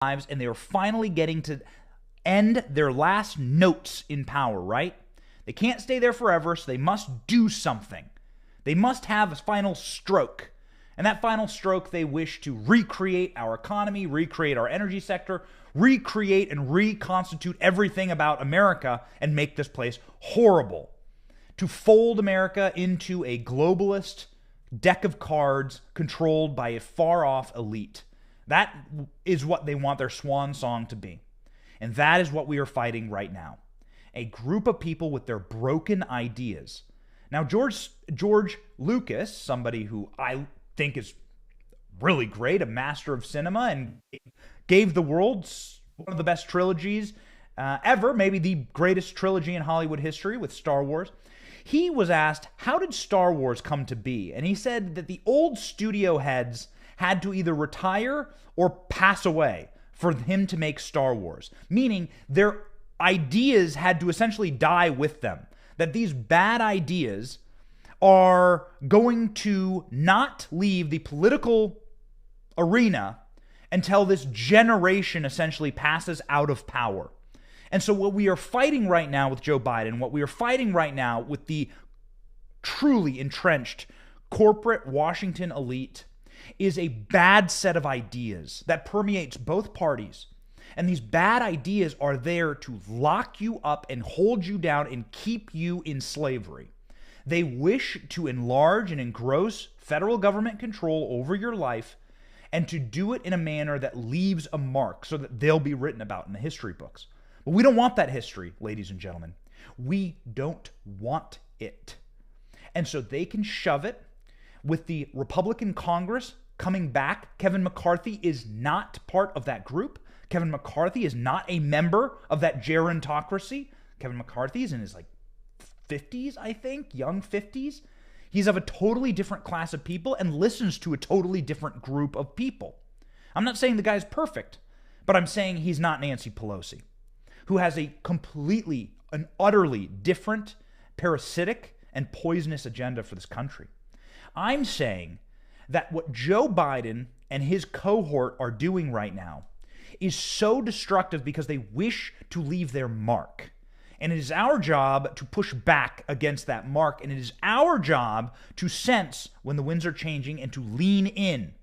lives, and they are finally getting to end their last notes in power, right? They can't stay there forever, so they must do something. They must have a final stroke. And that final stroke, they wish to recreate our economy, recreate our energy sector, recreate and reconstitute everything about America and make this place horrible. To fold America into a globalist deck of cards controlled by a far-off elite. That is what they want their swan song to be. And that is what we are fighting right now. A group of people with their broken ideas. Now, George Lucas, somebody who I think is really great, a master of cinema, and gave the world one of the best trilogies ever, maybe the greatest trilogy in Hollywood history with Star Wars. He was asked, how did Star Wars come to be? And he said that the old studio heads had to either retire or pass away for him to make Star Wars, meaning their ideas had to essentially die with them, that these bad ideas are going to not leave the political arena until this generation essentially passes out of power. And so what we are fighting right now with Joe Biden, what we are fighting right now with the truly entrenched corporate Washington elite, is a bad set of ideas that permeates both parties. And these bad ideas are there to lock you up and hold you down and keep you in slavery. They wish to enlarge and engross federal government control over your life, and to do it in a manner that leaves a mark so that they'll be written about in the history books. But we don't want that history, ladies and gentlemen. We don't want it. And so they can shove it. With the Republican Congress coming back, Kevin McCarthy is not part of that group. Kevin McCarthy is not a member of that gerontocracy. Kevin McCarthy is in his 50s, I think, young 50s. He's of a totally different class of people and listens to a totally different group of people. I'm not saying the guy's perfect, but I'm saying he's not Nancy Pelosi, who has a completely and utterly different, parasitic, and poisonous agenda for this country. I'm saying that what Joe Biden and his cohort are doing right now is so destructive because they wish to leave their mark. And it is our job to push back against that mark. And it is our job to sense when the winds are changing and to lean in.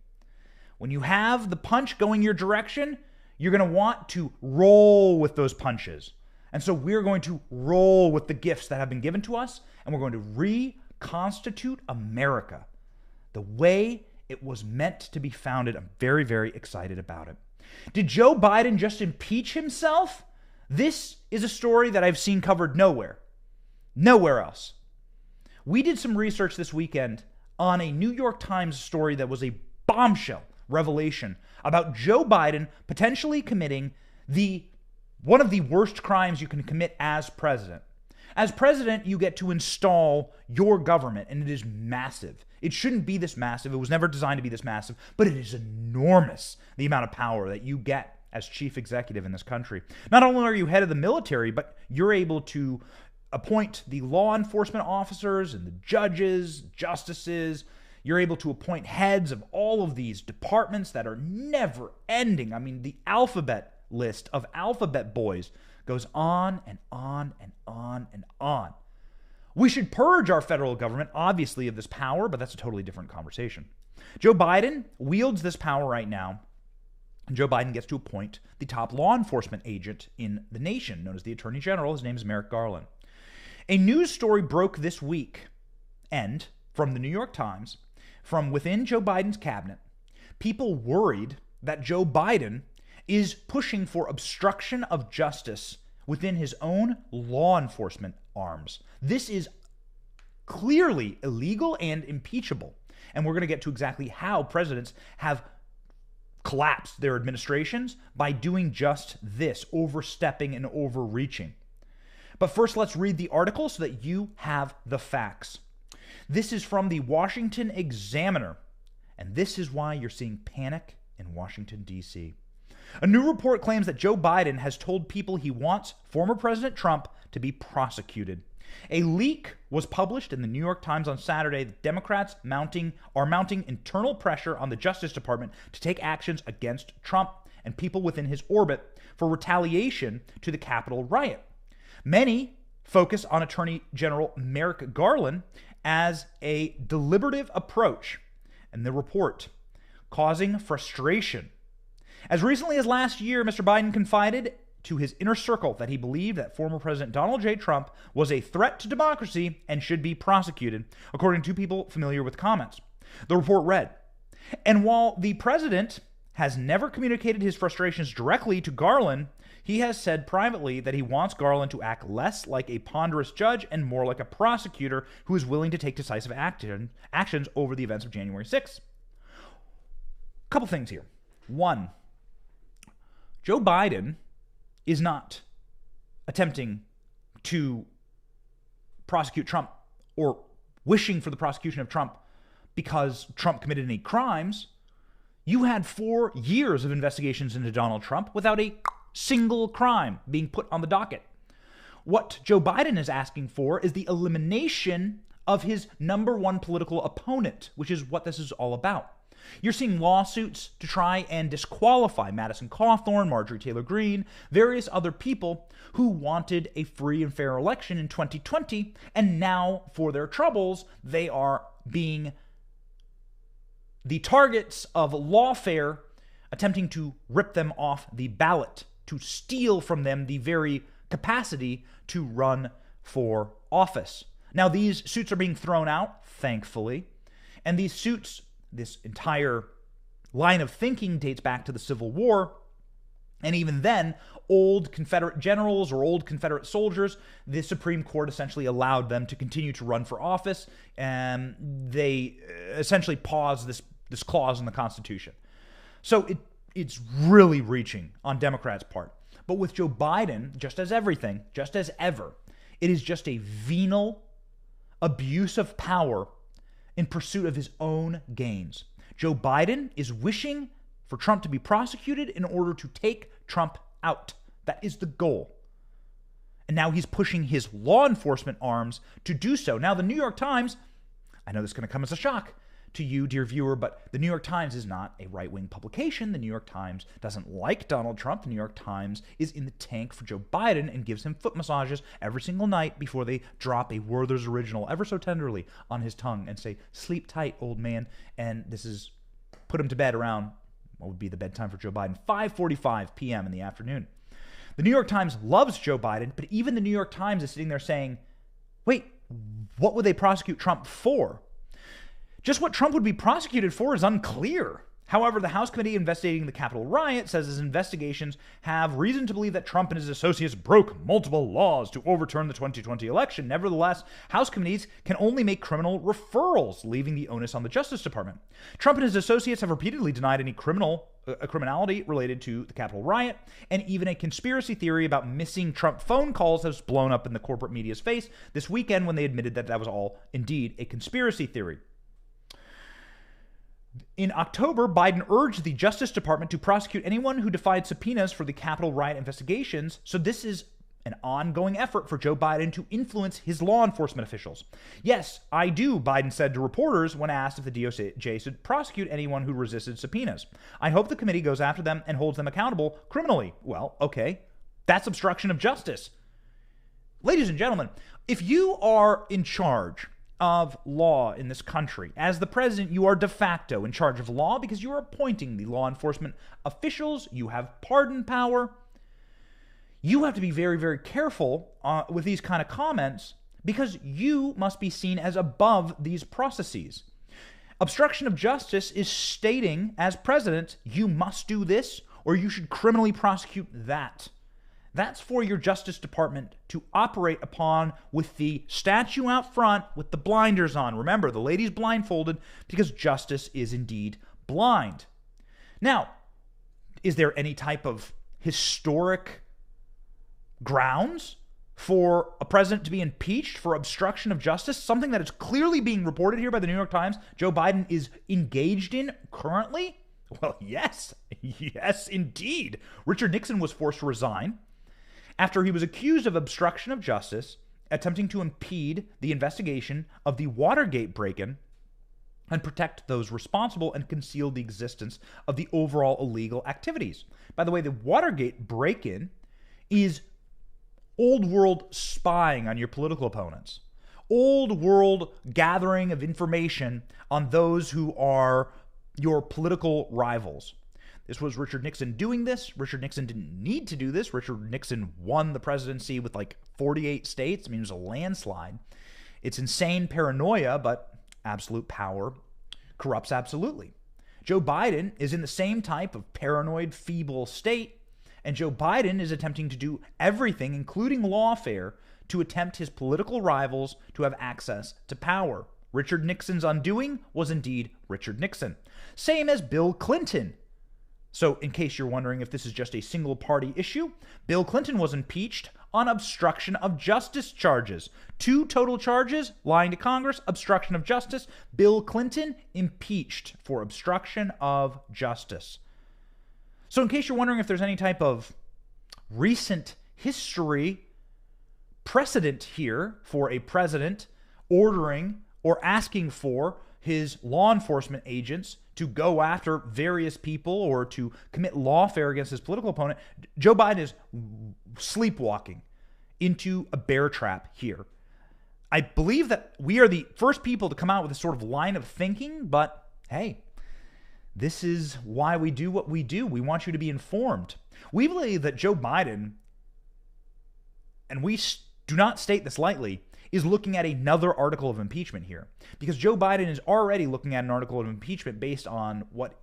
When you have the punch going your direction, you're going to want to roll with those punches. And so we're going to roll with the gifts that have been given to us, and we're going to reconstitute America the way it was meant to be founded. I'm very, very excited about it. Did Joe Biden just impeach himself? This is a story that I've seen covered nowhere else. We did some research this weekend on a New York Times story that was a bombshell revelation about Joe Biden potentially committing one of the worst crimes you can commit as president. As president, you get to install your government, and it is massive. It shouldn't be this massive. It was never designed to be this massive, but it is enormous, the amount of power that you get as chief executive in this country. Not only are you head of the military, but you're able to appoint the law enforcement officers and the judges, justices. You're able to appoint heads of all of these departments that are never ending. I mean, the alphabet list of alphabet boys goes on and on and on and on. We should purge our federal government, obviously, of this power, but that's a totally different conversation. Joe Biden wields this power right now. And Joe Biden gets to appoint the top law enforcement agent in the nation, known as the Attorney General. His name is Merrick Garland. A news story broke this week, and from the New York Times, from within Joe Biden's cabinet, people worried that Joe Biden is pushing for obstruction of justice within his own law enforcement arms. This is clearly illegal and impeachable. And we're going to get to exactly how presidents have collapsed their administrations by doing just this, overstepping and overreaching. But first, let's read the article so that you have the facts. This is from the Washington Examiner, and this is why you're seeing panic in Washington, D.C. A new report claims that Joe Biden has told people he wants former President Trump to be prosecuted. A leak was published in the New York Times on Saturday that Democrats are mounting internal pressure on the Justice Department to take actions against Trump and people within his orbit for retaliation to the Capitol riot. Many focus on Attorney General Merrick Garland as a deliberative approach in the report, causing frustration. As recently as last year, Mr. Biden confided to his inner circle that he believed that former President Donald J. Trump was a threat to democracy and should be prosecuted, according to people familiar with comments. The report read, and while the president has never communicated his frustrations directly to Garland, he has said privately that he wants Garland to act less like a ponderous judge and more like a prosecutor who is willing to take decisive actions over the events of January 6th. A couple things here. One, Joe Biden is not attempting to prosecute Trump or wishing for the prosecution of Trump because Trump committed any crimes. You had 4 years of investigations into Donald Trump without a single crime being put on the docket. What Joe Biden is asking for is the elimination of his number one political opponent, which is what this is all about. You're seeing lawsuits to try and disqualify Madison Cawthorn, Marjorie Taylor Greene, various other people who wanted a free and fair election in 2020, and now, for their troubles, they are being the targets of lawfare attempting to rip them off the ballot, to steal from them the very capacity to run for office. Now, these suits are being thrown out, thankfully, and these suits, this entire line of thinking dates back to the Civil War, and even then, old Confederate generals or old Confederate soldiers, the Supreme Court essentially allowed them to continue to run for office, and they essentially paused this clause in the Constitution. So it's really reaching on Democrats' part. But with Joe Biden, just as everything, just as ever, it is just a venal abuse of power in pursuit of his own gains. Joe Biden is wishing for Trump to be prosecuted in order to take Trump out. That is the goal. And now he's pushing his law enforcement arms to do so. Now, the New York Times, I know this is going to come as a shock to you, dear viewer, but the New York Times is not a right-wing publication. The New York Times doesn't like Donald Trump. The New York Times is in the tank for Joe Biden and gives him foot massages every single night before they drop a Werther's Original ever so tenderly on his tongue and say, sleep tight, old man. And this is put him to bed around, what would be the bedtime for Joe Biden, 5:45 p.m. in the afternoon. The New York Times loves Joe Biden, but even the New York Times is sitting there saying, wait, what would they prosecute Trump for? Just what Trump would be prosecuted for is unclear. However, the House committee investigating the Capitol riot says his investigations have reason to believe that Trump and his associates broke multiple laws to overturn the 2020 election. Nevertheless, House committees can only make criminal referrals, leaving the onus on the Justice Department. Trump and his associates have repeatedly denied any criminality related to the Capitol riot, and even a conspiracy theory about missing Trump phone calls has blown up in the corporate media's face this weekend when they admitted that that was all indeed a conspiracy theory. In October, Biden urged the Justice Department to prosecute anyone who defied subpoenas for the Capitol riot investigations, so this is an ongoing effort for Joe Biden to influence his law enforcement officials. Yes, I do, Biden said to reporters when asked if the DOJ should prosecute anyone who resisted subpoenas. I hope the committee goes after them and holds them accountable criminally. Well, okay, that's obstruction of justice. Ladies and gentlemen, if you are in charge of law in this country, as the president, you are de facto in charge of law because you are appointing the law enforcement officials. You have pardon power. You have to be very, very careful with these kind of comments because you must be seen as above these processes. Obstruction of justice is stating, as president, you must do this or you should criminally prosecute that. That's for your Justice Department to operate upon with the statue out front with the blinders on. Remember, the lady's blindfolded because justice is indeed blind. Now, is there any type of historic grounds for a president to be impeached for obstruction of justice? Something that is clearly being reported here by the New York Times, Joe Biden is engaged in currently? Well, yes. Yes, indeed. Richard Nixon was forced to resign after he was accused of obstruction of justice, attempting to impede the investigation of the Watergate break-in and protect those responsible and conceal the existence of the overall illegal activities. By the way, the Watergate break-in is old world spying on your political opponents, old world gathering of information on those who are your political rivals. This was Richard Nixon doing this. Richard Nixon didn't need to do this. Richard Nixon won the presidency with like 48 states. I mean, it was a landslide. It's insane paranoia, but absolute power corrupts absolutely. Joe Biden is in the same type of paranoid, feeble state, and Joe Biden is attempting to do everything, including lawfare, to attempt his political rivals to have access to power. Richard Nixon's undoing was indeed Richard Nixon. Same as Bill Clinton. So in case you're wondering if this is just a single party issue, Bill Clinton was impeached on obstruction of justice charges. 2 total charges: lying to Congress, obstruction of justice. Bill Clinton impeached for obstruction of justice. So in case you're wondering if there's any type of recent history precedent here for a president ordering or asking for his law enforcement agents to go after various people or to commit lawfare against his political opponent, Joe Biden is sleepwalking into a bear trap here. I believe that we are the first people to come out with this sort of line of thinking, but hey, this is why we do what we do. We want you to be informed. We believe that Joe Biden, and we do not state this lightly, is looking at another article of impeachment here, because Joe Biden is already looking at an article of impeachment based on what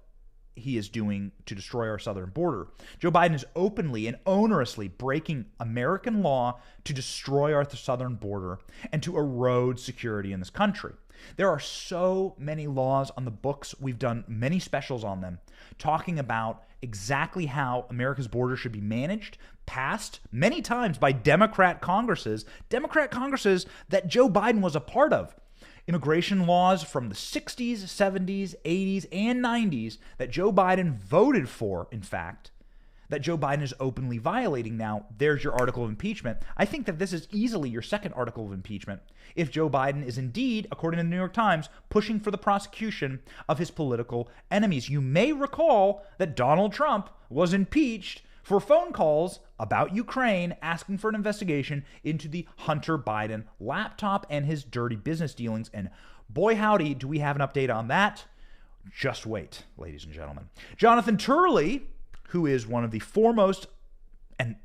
he is doing to destroy our southern border. Joe Biden is openly and onerously breaking American law to destroy our southern border and to erode security in this country. There are so many laws on the books. We've done many specials on them, talking about exactly how America's border should be managed, passed many times by Democrat Congresses that Joe Biden was a part of. Immigration laws from the 60s, 70s, 80s, and 90s that Joe Biden voted for, in fact, that Joe Biden is openly violating now. There's your article of impeachment. I think that this is easily your second article of impeachment if Joe Biden is indeed, according to the New York Times, pushing for the prosecution of his political enemies. You may recall that Donald Trump was impeached for phone calls about Ukraine, asking for an investigation into the Hunter Biden laptop and his dirty business dealings. And boy, howdy, do we have an update on that. Just wait, ladies and gentlemen. Jonathan Turley, who is one of the foremost, and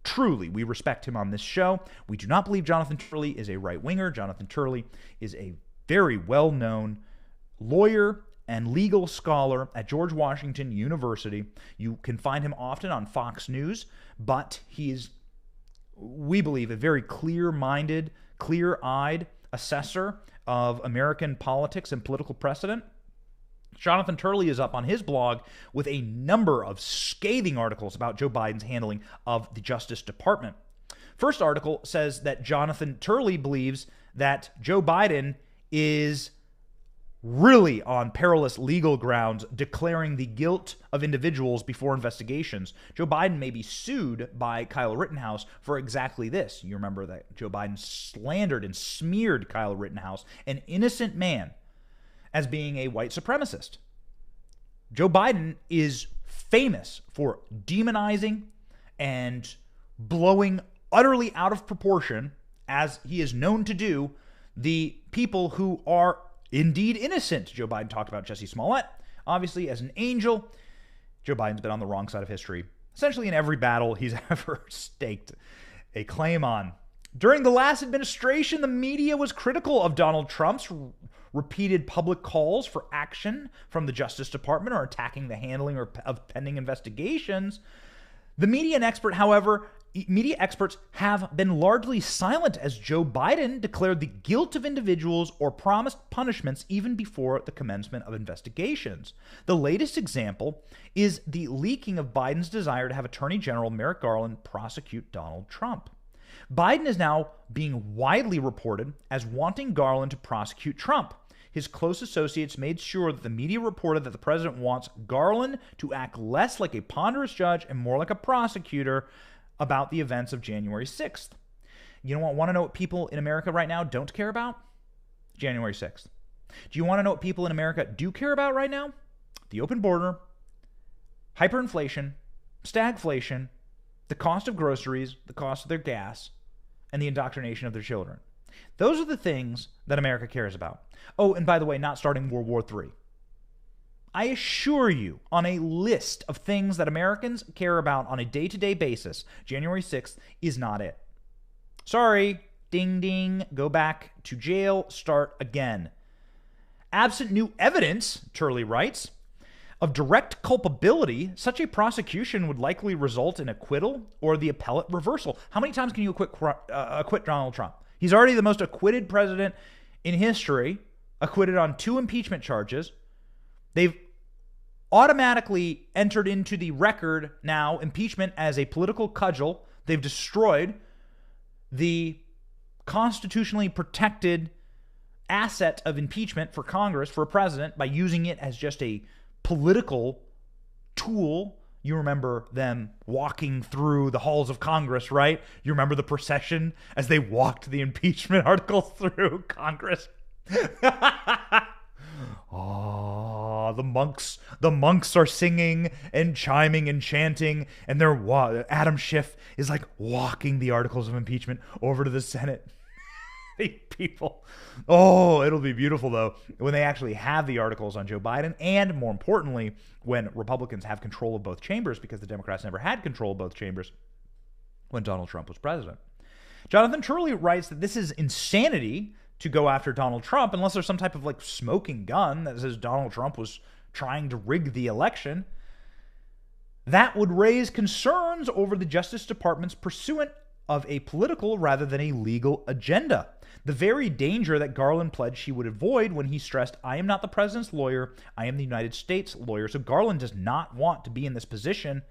truly we respect him on this show. We do not believe Jonathan Turley is a right-winger. Jonathan Turley is a very well-known lawyer and legal scholar at George Washington University. You can find him often on Fox News, but he is, we believe, a very clear-minded, clear-eyed assessor of American politics and political precedent. Jonathan Turley is up on his blog with a number of scathing articles about Joe Biden's handling of the Justice Department. First article says that Jonathan Turley believes that Joe Biden is really on perilous legal grounds declaring the guilt of individuals before investigations. Joe Biden may be sued by Kyle Rittenhouse for exactly this. You remember that Joe Biden slandered and smeared Kyle Rittenhouse, an innocent man, as being a white supremacist. Joe Biden is famous for demonizing and blowing utterly out of proportion, as he is known to do, the people who are indeed innocent. Joe Biden talked about Jussie Smollett, obviously, as an angel. Joe Biden's been on the wrong side of history, essentially in every battle he's ever staked a claim on. During the last administration, the media was critical of Donald Trump's repeated public calls for action from the Justice Department or attacking the handling of pending investigations. The media experts have been largely silent as Joe Biden declared the guilt of individuals or promised punishments even before the commencement of investigations. The latest example is the leaking of Biden's desire to have Attorney General Merrick Garland prosecute Donald Trump. Biden is now being widely reported as wanting Garland to prosecute Trump. His close associates made sure that the media reported that the president wants Garland to act less like a ponderous judge and more like a prosecutor about the events of January 6th. You want to know what people in America right now don't care about? January 6th. Do you want to know what people in America do care about right now? The open border, hyperinflation, stagflation, the cost of groceries, the cost of their gas, and the indoctrination of their children. Those are the things that America cares about. Oh, and by the way, not starting World War III. I assure you, on a list of things that Americans care about on a day-to-day basis, January 6th is not it. Sorry, ding ding, go back to jail, start again. Absent new evidence, Turley writes, of direct culpability, such a prosecution would likely result in acquittal or the appellate reversal. How many times can you acquit Donald Trump? He's already the most acquitted president in history, acquitted on 2 impeachment charges. They've automatically entered into the record now, impeachment as a political cudgel. They've destroyed the constitutionally protected asset of impeachment for Congress, for a president, by using it as just a political tool. You remember them walking through the halls of Congress, right? You remember the procession as they walked the impeachment articles through Congress? Oh, the monks are singing and chiming and chanting, and Adam Schiff is like walking the articles of impeachment over to the Senate. People. Oh, it'll be beautiful, though, when they actually have the articles on Joe Biden, and more importantly, when Republicans have control of both chambers, because the Democrats never had control of both chambers when Donald Trump was president. Jonathan Turley writes that this is insanity to go after Donald Trump unless there's some type of like smoking gun that says Donald Trump was trying to rig the election. That would raise concerns over the Justice Department's pursuit of a political rather than a legal agenda. The very danger that Garland pledged he would avoid when he stressed, "I am not the president's lawyer, I am the United States lawyer." So Garland does not want to be in this position.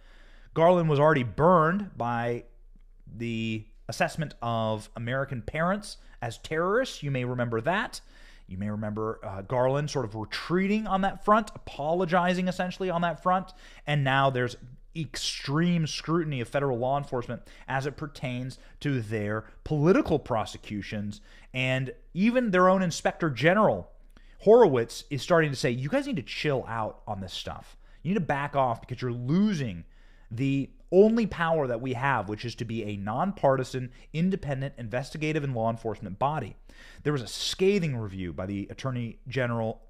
Garland was already burned by the assessment of American parents as terrorists. You may remember that. You may remember Garland sort of retreating on that front, apologizing essentially on that front. And now there's extreme scrutiny of federal law enforcement as it pertains to their political prosecutions. And even their own Inspector General, Horowitz, is starting to say, you guys need to chill out on this stuff. You need to back off because you're losing the only power that we have, which is to be a nonpartisan, independent, investigative, and law enforcement body. There was a scathing review by the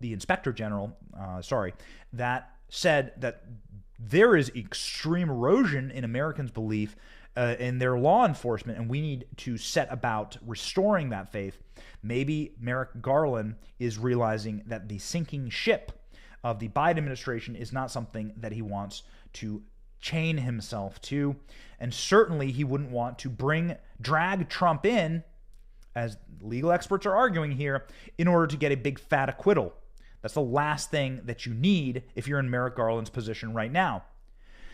Inspector General, that said that there is extreme erosion in Americans' belief in their law enforcement, and we need to set about restoring that faith. Maybe Merrick Garland is realizing that the sinking ship of the Biden administration is not something that he wants to chain himself to, and certainly he wouldn't want to drag Trump in, as legal experts are arguing here, in order to get a big fat acquittal. That's the last thing that you need if you're in Merrick Garland's position right now.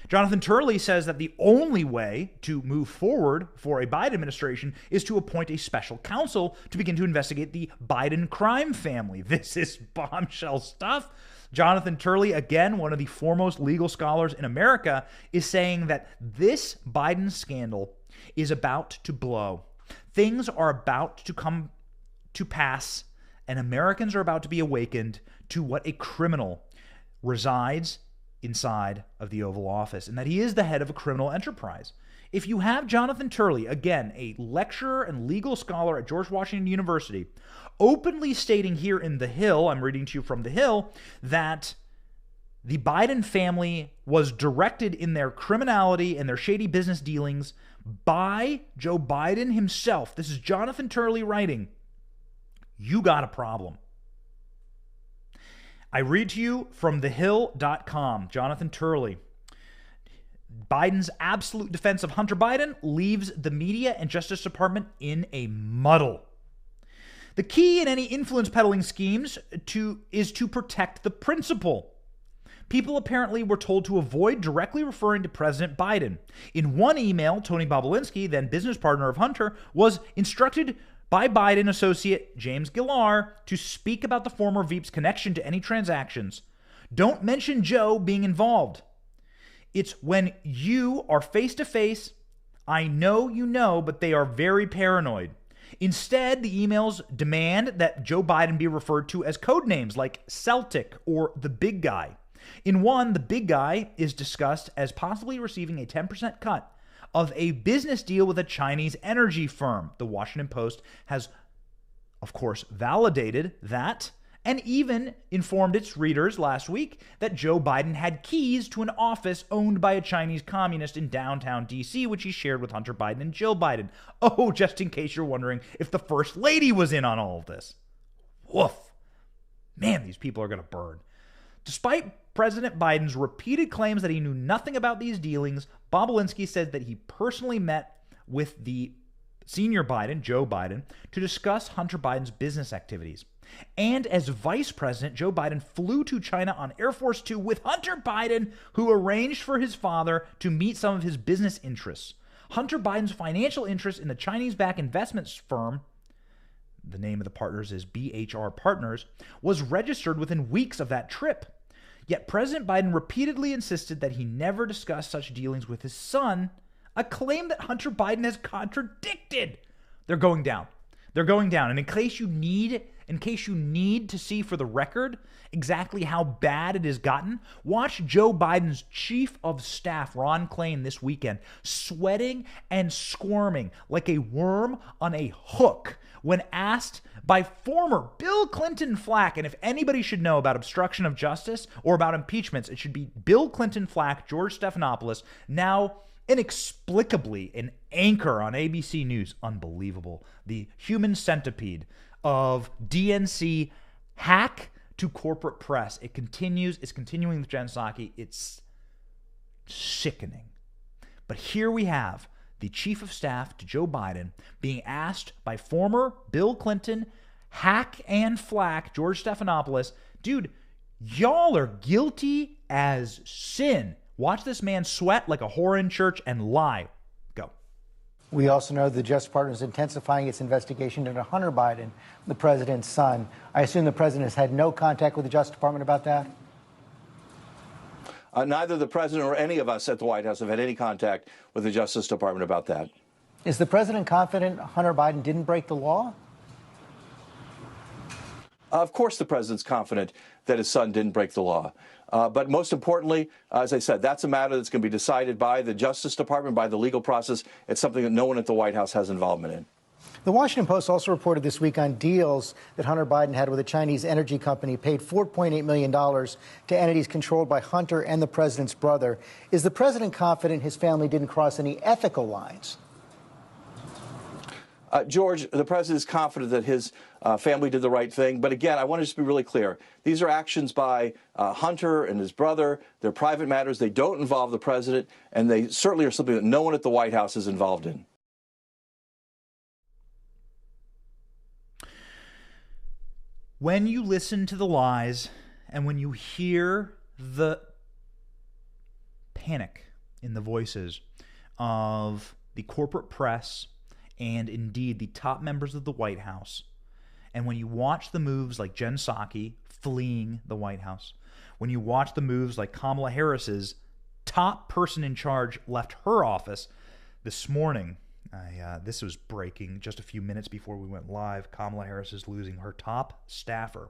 Jonathan Turley says that the only way to move forward for a Biden administration is to appoint a special counsel to begin to investigate the Biden crime family. This is bombshell stuff. Jonathan Turley, again, one of the foremost legal scholars in America, is saying that this Biden scandal is about to blow. Things are about to come to pass, and Americans are about to be awakened to what a criminal resides inside of the Oval Office, and that he is the head of a criminal enterprise. If you have Jonathan Turley, again, a lecturer and legal scholar at George Washington University, openly stating here in The Hill, I'm reading to you from The Hill, that the Biden family was directed in their criminality and their shady business dealings by Joe Biden himself. This is Jonathan Turley writing. You got a problem. I read to you from thehill.com, Jonathan Turley. Biden's absolute defense of Hunter Biden leaves the media and Justice Department in a muddle. The key in any influence peddling schemes is to protect the principal. People apparently were told to avoid directly referring to President Biden. In one email, Tony Bobulinski, then business partner of Hunter, was instructed by Biden associate James Gillar to speak about the former Veep's connection to any transactions. Don't mention Joe being involved. It's when you are face to face. I know you know, but they are very paranoid. Instead, the emails demand that Joe Biden be referred to as code names like Celtic or the Big Guy. In one, the Big Guy is discussed as possibly receiving a 10% cut of a business deal with a Chinese energy firm. The Washington Post has, of course, validated that and even informed its readers last week that Joe Biden had keys to an office owned by a Chinese communist in downtown D.C., which he shared with Hunter Biden and Jill Biden. Oh, just in case you're wondering if the First Lady was in on all of this. Woof. Man, these people are going to burn. Despite President Biden's repeated claims that he knew nothing about these dealings, Bobulinski said that he personally met with the senior Biden, Joe Biden, to discuss Hunter Biden's business activities. And as vice president, Joe Biden flew to China on Air Force Two with Hunter Biden, who arranged for his father to meet some of his business interests. Hunter Biden's financial interest in the Chinese-backed investment firm, the name of the partners is BHR Partners, was registered within weeks of that trip. Yet President Biden repeatedly insisted that he never discussed such dealings with his son, a claim that Hunter Biden has contradicted. They're going down. They're going down. And in case you need to see for the record exactly how bad it has gotten, watch Joe Biden's chief of staff, Ron Klain, this weekend, sweating and squirming like a worm on a hook when asked by former Bill Clinton flack. And if anybody should know about obstruction of justice or about impeachments, it should be Bill Clinton flack, George Stephanopoulos, now inexplicably an anchor on ABC News. Unbelievable. The human centipede of DNC hack to corporate press. It's continuing with Jen Psaki. It's sickening. But here we have the chief of staff to Joe Biden being asked by former Bill Clinton hack and flack, George Stephanopoulos, dude, y'all are guilty as sin. Watch this man sweat like a whore in church and lie. Go. We also know the Justice Department is intensifying its investigation into Hunter Biden, the president's son. I assume the president has had no contact with the Justice Department about that? Neither the president or any of us at the White House have had any contact with the Justice Department about that. Is the president confident Hunter Biden didn't break the law? Of course the president's confident that his son didn't break the law. But most importantly, as I said, that's a matter that's going to be decided by the Justice Department, by the legal process. It's something that no one at the White House has involvement in. The Washington Post also reported this week on deals that Hunter Biden had with a Chinese energy company, paid $4.8 million to entities controlled by Hunter and the president's brother. Is the president confident his family didn't cross any ethical lines? George, the president is confident that his family did the right thing. But again, I want to just be really clear. These are actions by Hunter and his brother. They're private matters. They don't involve the president. And they certainly are something that no one at the White House is involved in. When you listen to the lies and when you hear the panic in the voices of the corporate press and indeed the top members of the White House, and when you watch the moves like Jen Psaki fleeing the White House, when you watch the moves like Kamala Harris's top person in charge left her office this morning, this was breaking just a few minutes before we went live. Kamala Harris is losing her top staffer.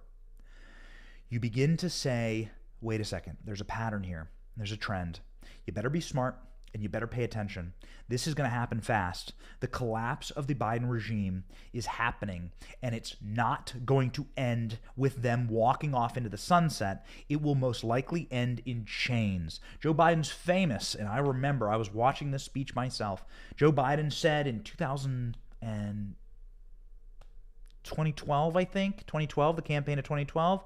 You begin to say, wait a second, there's a pattern here. There's a trend. You better be smart and you better pay attention. This is going to happen fast. The collapse of the Biden regime is happening, and it's not going to end with them walking off into the sunset. It will most likely end in chains. Joe Biden's famous, and I remember I was watching this speech myself. Joe Biden said in 2012, I think, 2012, the campaign of 2012,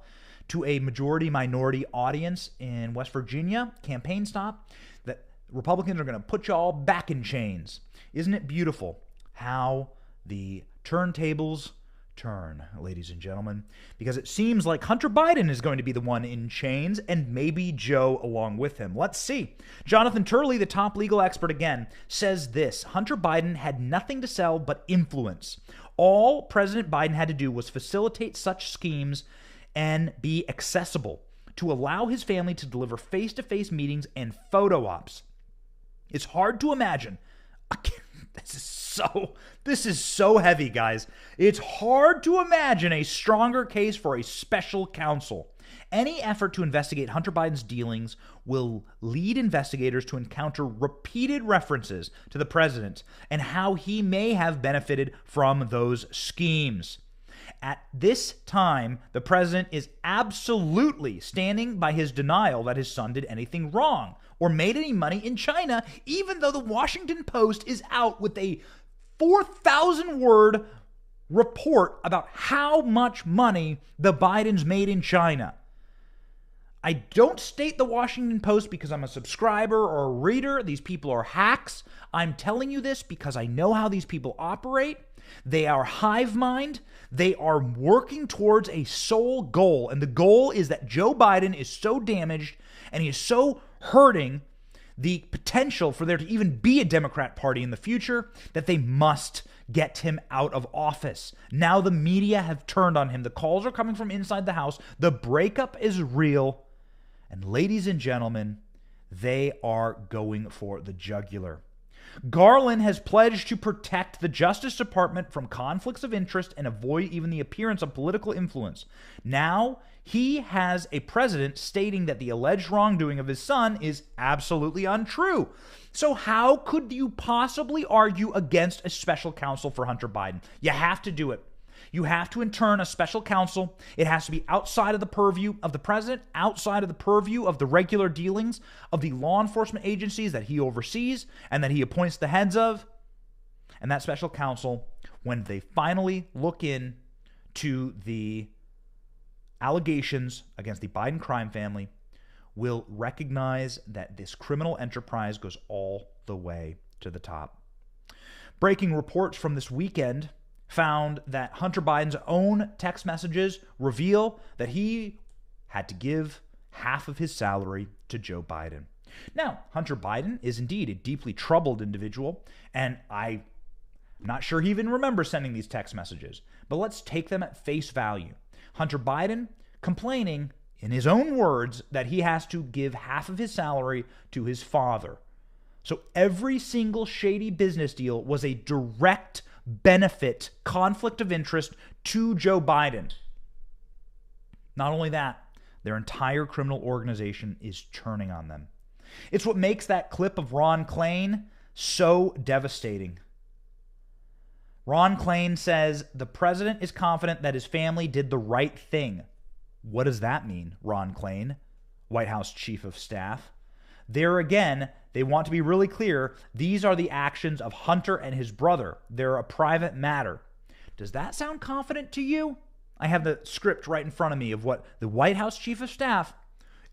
to a majority-minority audience in West Virginia, campaign stop, that Republicans are going to put you all back in chains. Isn't it beautiful how the turntables turn, ladies and gentlemen? Because it seems like Hunter Biden is going to be the one in chains, and maybe Joe along with him. Let's see. Jonathan Turley, the top legal expert again, says this: Hunter Biden had nothing to sell but influence. All President Biden had to do was facilitate such schemes and be accessible to allow his family to deliver face-to-face meetings and photo ops. It's hard to imagine. This is This is so heavy, guys. It's hard to imagine a stronger case for a special counsel. Any effort to investigate Hunter Biden's dealings will lead investigators to encounter repeated references to the president and how he may have benefited from those schemes. At this time, the president is absolutely standing by his denial that his son did anything wrong or made any money in China, even though the Washington Post is out with a 4,000-word report about how much money the Bidens made in China. I don't state the Washington Post because I'm a subscriber or a reader. These people are hacks. I'm telling you this because I know how these people operate. They are hive mind. They are working towards a sole goal. And the goal is that Joe Biden is so damaged and he is so hurting the potential for there to even be a Democrat Party in the future that they must get him out of office. Now the media have turned on him. The calls are coming from inside the House. The breakup is real. And ladies and gentlemen, they are going for the jugular. Garland has pledged to protect the Justice Department from conflicts of interest and avoid even the appearance of political influence. Now, he has a president stating that the alleged wrongdoing of his son is absolutely untrue. So how could you possibly argue against a special counsel for Hunter Biden? You have to do it. You have to intern a special counsel. It has to be outside of the purview of the president, outside of the purview of the regular dealings of the law enforcement agencies that he oversees and that he appoints the heads of. And that special counsel, when they finally look in to the allegations against the Biden crime family, will recognize that this criminal enterprise goes all the way to the top. Breaking reports from this weekend found that Hunter Biden's own text messages reveal that he had to give half of his salary to Joe Biden. Now, Hunter Biden is indeed a deeply troubled individual, and I'm not sure he even remembers sending these text messages, but let's take them at face value. Hunter Biden complaining, in his own words, that he has to give half of his salary to his father. So every single shady business deal was a direct benefit, conflict of interest to Joe Biden. Not only that, their entire criminal organization is turning on them. It's what makes that clip of Ron Klain so devastating. Ron Klain says the president is confident that his family did the right thing. What does that mean, Ron Klain, White House Chief of Staff? There again, they want to be really clear. These are the actions of Hunter and his brother. They're a private matter. Does that sound confident to you? I have the script right in front of me of what the White House Chief of Staff,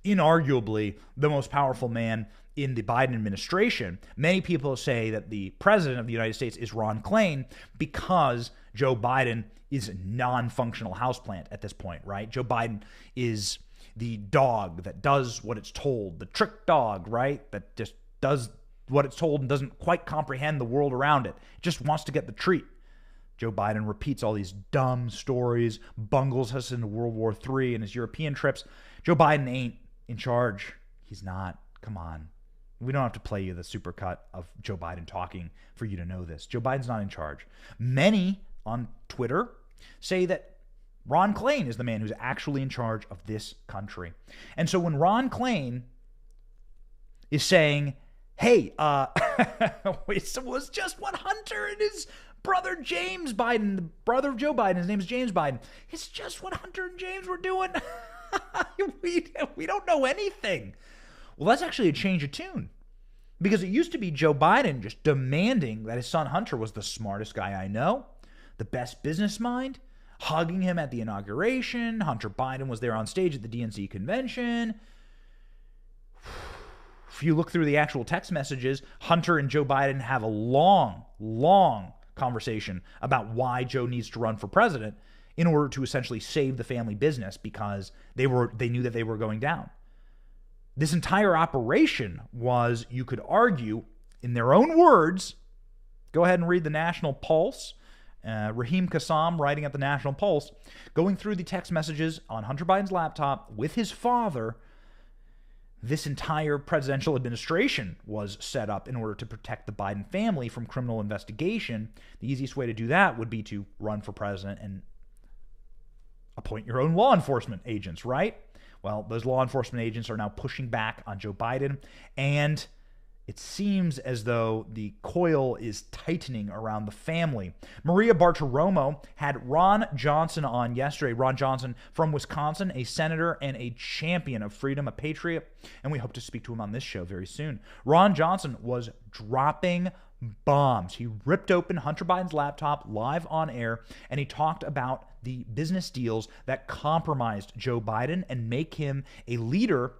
inarguably the most powerful man in the Biden administration. Many people say that the president of the United States is Ron Klain because Joe Biden is a non-functional houseplant at this point, right? Joe Biden is the dog that does what it's told, the trick dog, right? That just does what it's told and doesn't quite comprehend the world around it. It just wants to get the treat. Joe Biden repeats all these dumb stories, bungles us into World War III and his European trips. Joe Biden ain't in charge. He's not. Come on. We don't have to play you the supercut of Joe Biden talking for you to know this. Joe Biden's not in charge. Many on Twitter say that Ron Klain is the man who's actually in charge of this country. And so when Ron Klain is saying, hey, it was just what Hunter and his brother James Biden, the brother of Joe Biden, his name is James Biden, it's just what Hunter and James were doing. we don't know anything. Well, that's actually a change of tune. Because it used to be Joe Biden just demanding that his son Hunter was the smartest guy I know, the best business mind, hugging him at the inauguration. Hunter Biden was there on stage at the DNC convention. If you look through the actual text messages, Hunter and Joe Biden have a long, long conversation about why Joe needs to run for president in order to essentially save the family business because they knew that they were going down. This entire operation was, you could argue, in their own words, go ahead and read the National Pulse, Raheem Kassam writing at the National Pulse, going through the text messages on Hunter Biden's laptop with his father, this entire presidential administration was set up in order to protect the Biden family from criminal investigation. The easiest way to do that would be to run for president and appoint your own law enforcement agents, right? Well, those law enforcement agents are now pushing back on Joe Biden, and it seems as though the coil is tightening around the family. Maria Bartiromo had Ron Johnson on yesterday. Ron Johnson from Wisconsin, a senator and a champion of freedom, a patriot, and we hope to speak to him on this show very soon. Ron Johnson was dropping bombs. He ripped open Hunter Biden's laptop live on air, and he talked about the business deals that compromised Joe Biden and make him a leader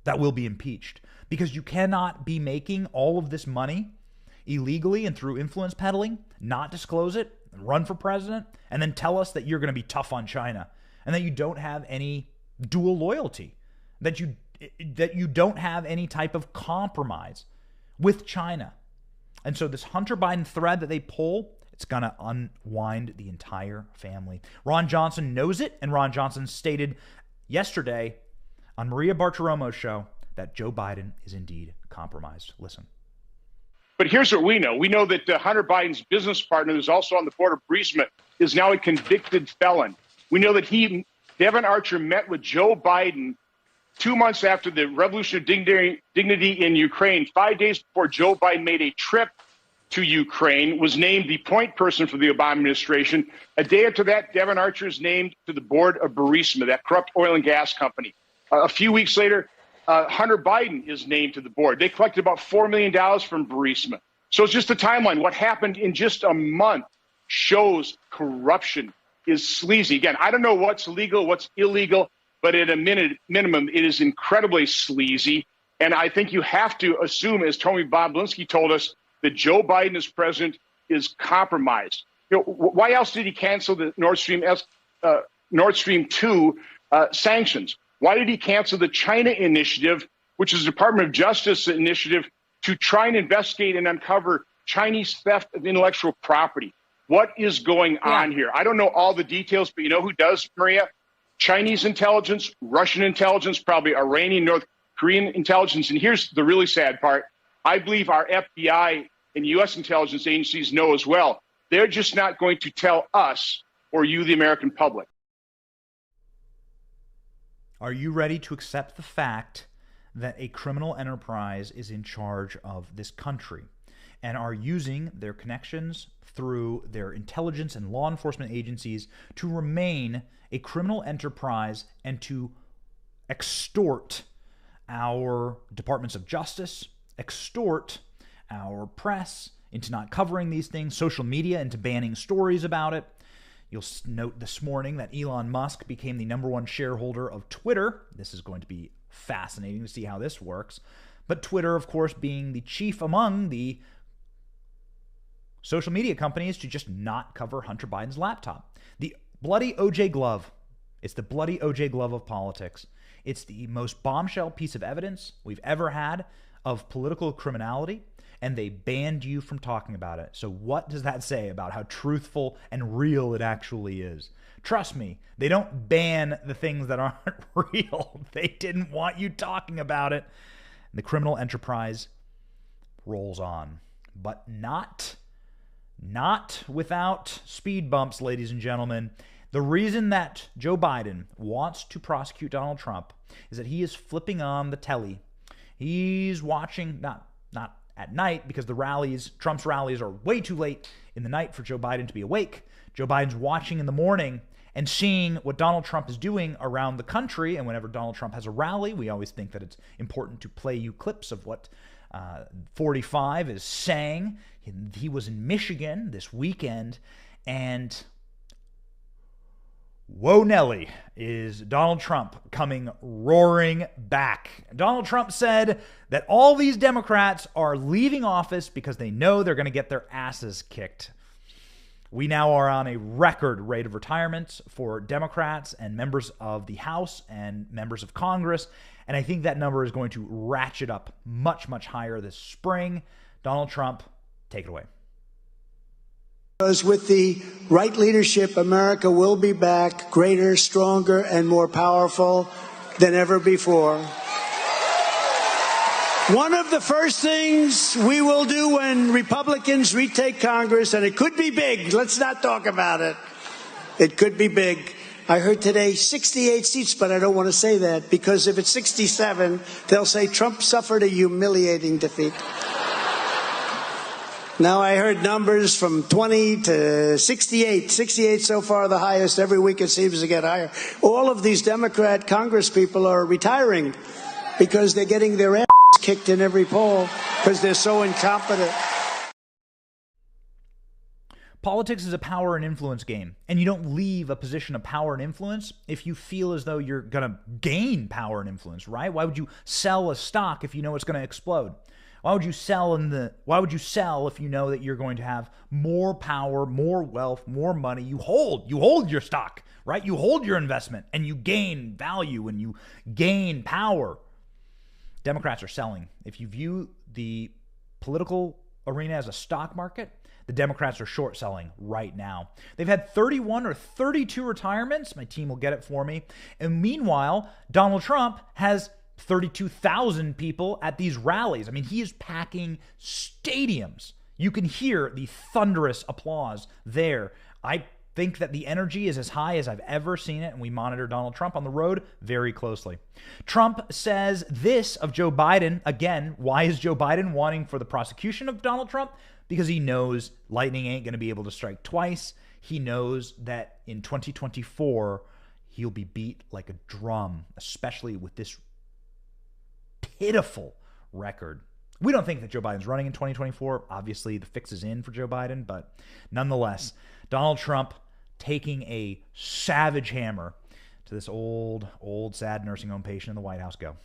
that will be impeached. Because you cannot be making all of this money illegally and through influence peddling, not disclose it, run for president, and then tell us that you're going to be tough on China and that you don't have any dual loyalty, that you don't have any type of compromise with China. And so this Hunter Biden thread that they pull, it's going to unwind the entire family. Ron Johnson knows it, and Ron Johnson stated yesterday on Maria Bartiromo's show that Joe Biden is indeed compromised. Listen. But here's what we know. We know that Hunter Biden's business partner, who's also on the board of Burisma, is now a convicted felon. We know that Devon Archer, met with Joe Biden 2 months after the Revolution of Dignity in Ukraine, 5 days before Joe Biden made a trip to Ukraine, was named the point person for the Obama administration. A day after that, Devon Archer is named to the board of Burisma, that corrupt oil and gas company. A few weeks later, Hunter Biden is named to the board. They collected about $4 million from Burisma. So it's just a timeline. What happened in just a month shows corruption is sleazy. Again, I don't know what's legal, what's illegal, but at a minimum, it is incredibly sleazy. And I think you have to assume, as Tony Bobulinski told us, that Joe Biden as president is compromised. You know, why else did he cancel the Nord Stream 2 sanctions? Why did he cancel the China initiative, which is the Department of Justice initiative to try and investigate and uncover Chinese theft of intellectual property? What is going on here? I don't know all the details, but you know who does, Maria? Chinese intelligence, Russian intelligence, probably Iranian, North Korean intelligence. And here's the really sad part. I believe our FBI and U.S. intelligence agencies know as well. They're just not going to tell us or you, the American public. Are you ready to accept the fact that a criminal enterprise is in charge of this country and are using their connections through their intelligence and law enforcement agencies to remain a criminal enterprise and to extort our departments of justice, extort our press into not covering these things, social media into banning stories about it? You'll note this morning that Elon Musk became the #1 shareholder of Twitter. This is going to be fascinating to see how this works. But Twitter, of course, being the chief among the social media companies to just not cover Hunter Biden's laptop. The bloody OJ glove. It's the bloody OJ glove of politics. It's the most bombshell piece of evidence we've ever had of political criminality, and they banned you from talking about it. So what does that say about how truthful and real it actually is? Trust me, they don't ban the things that aren't real. They didn't want you talking about it. And the criminal enterprise rolls on, but not without speed bumps, ladies and gentlemen. The reason that Joe Biden wants to prosecute Donald Trump is that he is flipping on the telly. He's watching, not at night, because Trump's rallies are way too late in the night for Joe Biden to be awake. Joe Biden's watching in the morning and seeing what Donald Trump is doing around the country. And whenever Donald Trump has a rally, we always think that it's important to play you clips of what 45 is saying. He was in Michigan this weekend, and whoa, Nelly, is Donald Trump coming roaring back. Donald Trump said that all these Democrats are leaving office because they know they're going to get their asses kicked. We now are on a record rate of retirements for Democrats and members of the House and members of Congress, and I think that number is going to ratchet up much, much higher this spring. Donald Trump, take it away. Because with the right leadership, America will be back greater, stronger, and more powerful than ever before. One of the first things we will do when Republicans retake Congress, and it could be big, let's not talk about it. It could be big. I heard today 68 seats, but I don't want to say that because if it's 67, they'll say Trump suffered a humiliating defeat. Now I heard numbers from 20 to 68. 68 so far, the highest. Every week it seems to get higher. All of these Democrat Congress people are retiring because they're getting their ass kicked in every poll because they're so incompetent. Politics is a power and influence game, and you don't leave a position of power and influence if you feel as though you're going to gain power and influence, right? Why would you sell a stock if you know it's going to explode? Why would you sell if you know that you're going to have more power, more wealth, more money? You hold your stock, right? You hold your investment and you gain value and you gain power. Democrats are selling. If you view the political arena as a stock market, the Democrats are short selling right now. They've had 31 or 32 retirements. My team will get it for me. And meanwhile, Donald Trump has 32,000 people at these rallies. I mean, he is packing stadiums. You can hear the thunderous applause there. I think that the energy is as high as I've ever seen it, and we monitor Donald Trump on the road very closely. Trump says this of Joe Biden. Again, why is Joe Biden wanting for the prosecution of Donald Trump? Because he knows lightning ain't going to be able to strike twice. He knows that in 2024, he'll be beat like a drum, especially with this pitiful record. We don't think that Joe Biden's running in 2024. Obviously, the fix is in for Joe Biden, but nonetheless, Donald Trump taking a savage hammer to this old, sad nursing home patient in the White House. Go.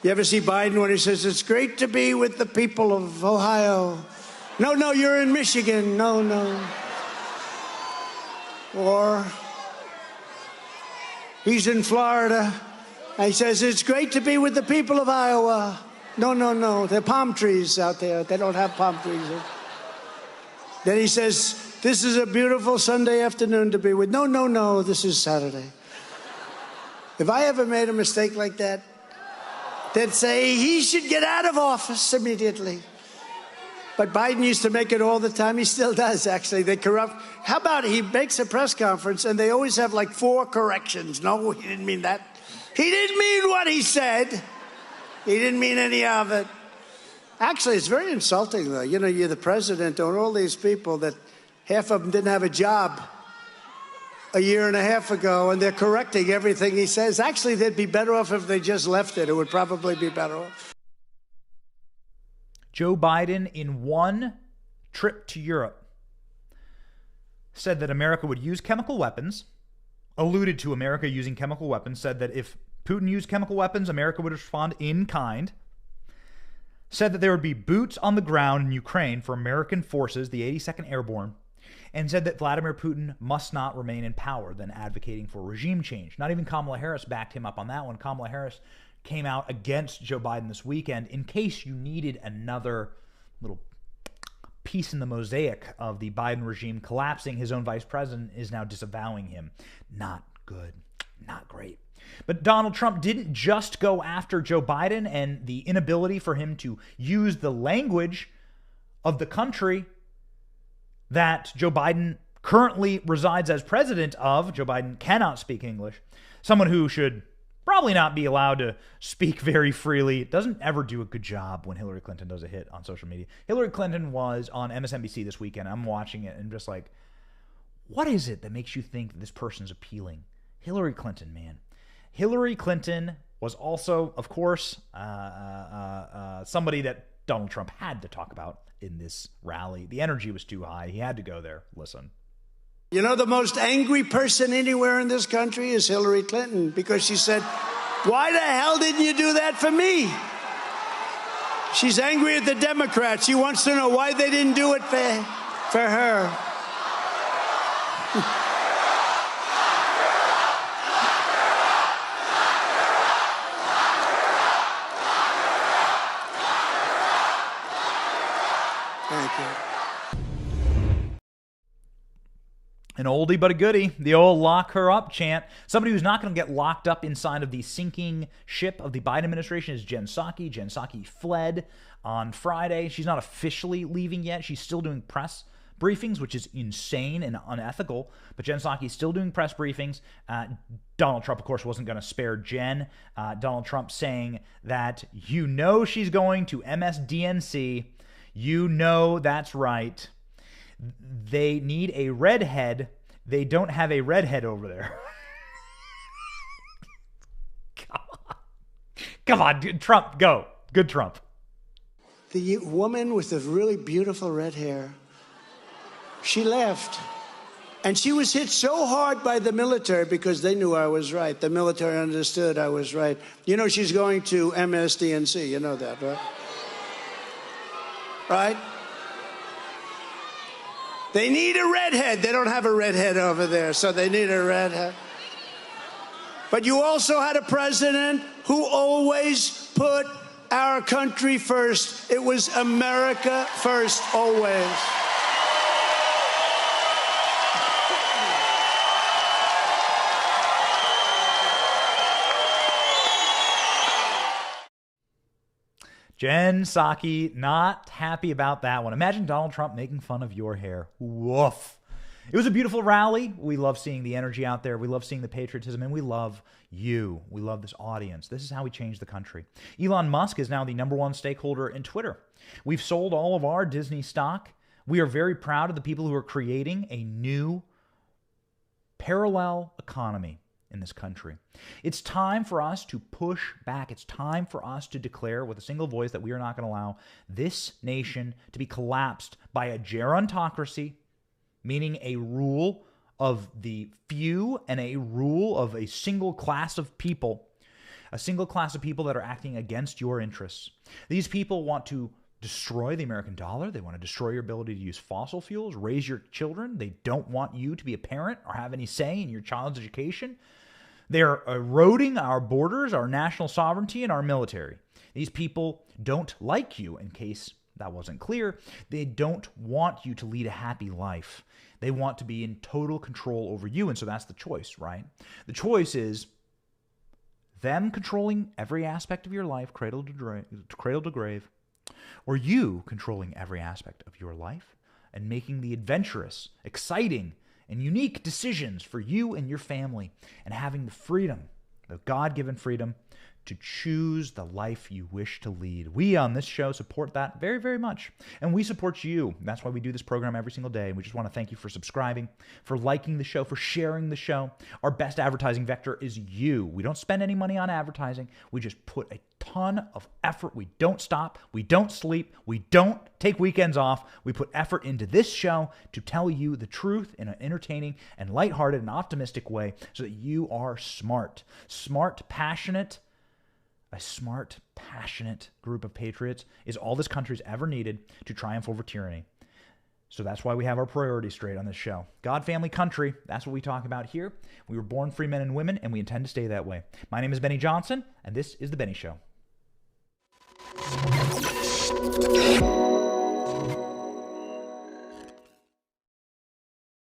You ever see Biden when he says, it's great to be with the people of Ohio? No, you're in Michigan. No. Or he's in Florida. And he says, it's great to be with the people of Iowa. No. There are palm trees out there. They don't have palm trees. Then he says, this is a beautiful Sunday afternoon to be with. No, this is Saturday. If I ever made a mistake like that, they'd say he should get out of office immediately. But Biden used to make it all the time. He still does, actually. They corrupt. How about he makes a press conference and they always have like 4 corrections? No, he didn't mean that. He didn't mean what he said. He didn't mean any of it. Actually, it's very insulting, though. You know, you're the president, and all these people that half of them didn't have a job a year and a half ago, and they're correcting everything he says. Actually, they'd be better off if they just left it. It would probably be better off. Joe Biden, in one trip to Europe, said that America would use chemical weapons, alluded to America using chemical weapons, said that if Putin used chemical weapons, America would respond in kind, said that there would be boots on the ground in Ukraine for American forces, the 82nd Airborne, and said that Vladimir Putin must not remain in power, then advocating for regime change. Not even Kamala Harris backed him up on that one. Kamala Harris came out against Joe Biden this weekend in case you needed another little piece in the mosaic of the Biden regime collapsing. His own vice president is now disavowing him. Not good. Not great. But Donald Trump didn't just go after Joe Biden and the inability for him to use the language of the country that Joe Biden currently resides as president of. Joe Biden cannot speak English. Someone who should probably not be allowed to speak very freely. Doesn't ever do a good job when Hillary Clinton does a hit on social media. Hillary Clinton was on MSNBC this weekend. I'm watching it and just like, what is it that makes you think that this person's appealing? Hillary Clinton, man. Hillary Clinton was also, of course, somebody that Donald Trump had to talk about in this rally. The energy was too high. He had to go there. Listen. You know, the most angry person anywhere in this country is Hillary Clinton, because she said, why the hell didn't you do that for me? She's angry at the Democrats. She wants to know why they didn't do it for her. Thank you. An oldie but a goodie, the old lock her up chant. Somebody who's not going to get locked up inside of the sinking ship of the Biden administration is Jen Psaki. Jen Psaki fled on Friday. She's not officially leaving yet. She's still doing press briefings, which is insane and unethical. But Jen Psaki is still doing press briefings. Donald Trump, of course, wasn't going to spare Jen. Donald Trump saying that she's going to MSDNC. That's right. They need a redhead. They don't have a redhead over there. Come on, dude, Trump, go. Good Trump. The woman with the really beautiful red hair, she left. And she was hit so hard by the military because they knew I was right. The military understood I was right. She's going to MSDNC. You know that, right? Right? They need a redhead. They don't have a redhead over there, so they need a redhead. But you also had a president who always put our country first. It was America first, always. Jen Psaki, not happy about that one. Imagine Donald Trump making fun of your hair. Woof. It was a beautiful rally. We love seeing the energy out there. We love seeing the patriotism, and we love you. We love this audience. This is how we change the country. Elon Musk is now the #1 stakeholder in Twitter. We've sold all of our Disney stock. We are very proud of the people who are creating a new parallel economy in this country. It's time for us to push back. It's time for us to declare with a single voice that we are not going to allow this nation to be collapsed by a gerontocracy, meaning a rule of the few and a rule of a single class of people, that are acting against your interests. These people want to destroy the American dollar. They want to destroy your ability to use fossil fuels, raise your children. They don't want you to be a parent or have any say in your child's education. They're eroding our borders, our national sovereignty, and our military. These people don't like you, in case that wasn't clear. They don't want you to lead a happy life. They want to be in total control over you, and so that's the choice, right? The choice is them controlling every aspect of your life, cradle to grave, or you controlling every aspect of your life and making the adventurous, exciting, and unique decisions for you and your family, and having the freedom, the God-given freedom, to choose the life you wish to lead. We on this show support that very, very much. And we support you. That's why we do this program every single day. And we just want to thank you for subscribing, for liking the show, for sharing the show. Our best advertising vector is you. We don't spend any money on advertising. We just put a ton of effort. We don't stop. We don't sleep. We don't take weekends off. We put effort into this show to tell you the truth in an entertaining and lighthearted and optimistic way so that you are smart, passionate. A smart, passionate group of patriots is all this country's ever needed to triumph over tyranny. So that's why we have our priorities straight on this show. God, family, country, that's what we talk about here. We were born free men and women, and we intend to stay that way. My name is Benny Johnson, and this is The Benny Show.